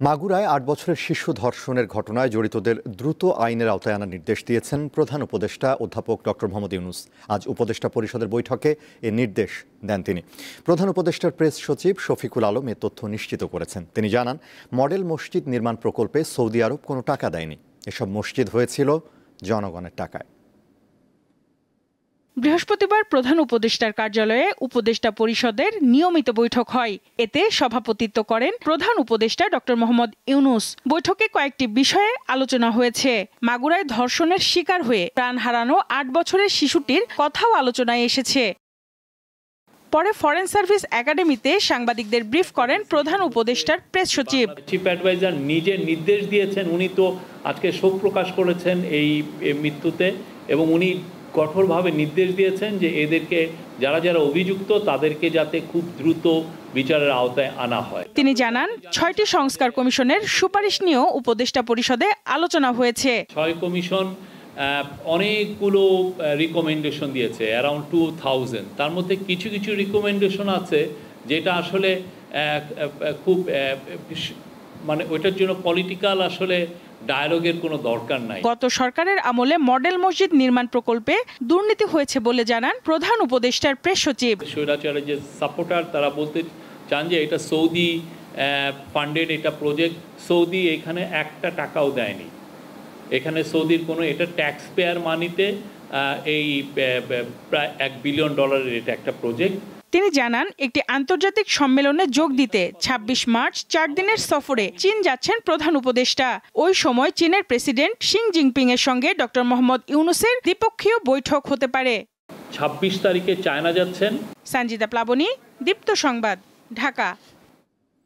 মাগুরায় ৮ বছরের শিশু ধর্ষণের ঘটনায় জড়িতদের দ্রুত আইনের আওতায় আনার নির্দেশ দিয়েছেন প্রধান উপদেষ্টা অধ্যাপক ডক্টর মোহাম্মদ ইউনূস। আজ উপদেষ্টা পরিষদের বৈঠকে এ নির্দেশ দেন তিনি। প্রধান উপদেষ্টার প্রেস সচিব শফিকুল আলম এ তথ্য নিশ্চিত করেছেন। তিনি জানান, মডেল মসজিদ নির্মাণ প্রকল্পে সৌদি আরব কোনো টাকা দেয়নি। এসব মসজিদ হয়েছিল জনগণের টাকায়। বৃহস্পতিবার প্রধান উপদেষ্টার কার্যালয়ে উপদেষ্টা পরিষদের নিয়মিত বৈঠক হয়। এতে সভাপতিত্ব করেন প্রধান উপদেষ্টা ডক্টর মোহাম্মদ ইউনূস। বৈঠকে কয়েকটি বিষয়ে আলোচনা হয়েছে। মাগুরায় ধর্ষণের শিকার হয়ে প্রাণ হারানো ৮ বছরের শিশুটির কথাও আলোচনায় এসেছে। পরে ফরেন সার্ভিস একাডেমিতে সাংবাদিকদের ব্রিফ করেন প্রধান উপদেষ্টার প্রেস সচিব। চিফ অ্যাডভাইজার নিজে নির্দেশ দিয়েছেন, উনি তো আজকে শোক প্রকাশ করেছেন এই মৃত্যুতে, এবং উনি কঠোরভাবে নির্দেশ দিয়েছেন যে এদেরকে যারা যারা অভিযুক্ত তাদেরকে যাতে খুব দ্রুত বিচারের আওতায় আনা হয়। তিনি জানান, ৬টি সংস্কার কমিশনের সুপারিশ নিয়েও উপদেষ্টা পরিষদে আলোচনা হয়েছে। ৬ কমিশন অনেকগুলো রিকমেন্ডেশন দিয়েছে, অ্যারাউন্ড 2000। তার মধ্যে কিছু কিছু রিকমেন্ডেশন আছে যেটা আসলে খুব মানে ওইটার জন্য পলিটিক্যাল আসলে ডায়ালগের কোনো দরকার নাই। গত সরকারের আমলে মডেল মসজিদ নির্মাণ প্রকল্পে দুর্নীতি হয়েছে বলে জানান প্রধান উপদেষ্টার প্রেস সচিব। স্বৈরাচারের যে সাপোর্টার তারা বলতে চান যে এটা সৌদি ফান্ডেড এটা প্রজেক্ট, সৌদি এখানে একটা টাকাও দেয়নি। এখানে সৌদির কোনো এটা ট্যাক্স পেয়ার মানিতে এই প্রায় $1 বিলিয়ন এটা একটা প্রজেক্ট। তিনি জানান, একটি আন্তর্জাতিক সম্মেলনে যোগ দিতে ২৬ মার্চ ৪ দিনের সফরে চীন যাচ্ছেন প্রধান উপদেষ্টা। ওই সময় চীনের প্রেসিডেন্ট শি জিনপিং এর সঙ্গে ডক্টর মোহাম্মদ ইউনূসের দ্বিপক্ষীয় বৈঠক হতে পারে। ২৬ তারিখে চায়না যাচ্ছেন। সঞ্জিতা প্লাবনী, দীপ্ত সংবাদ, ঢাকা।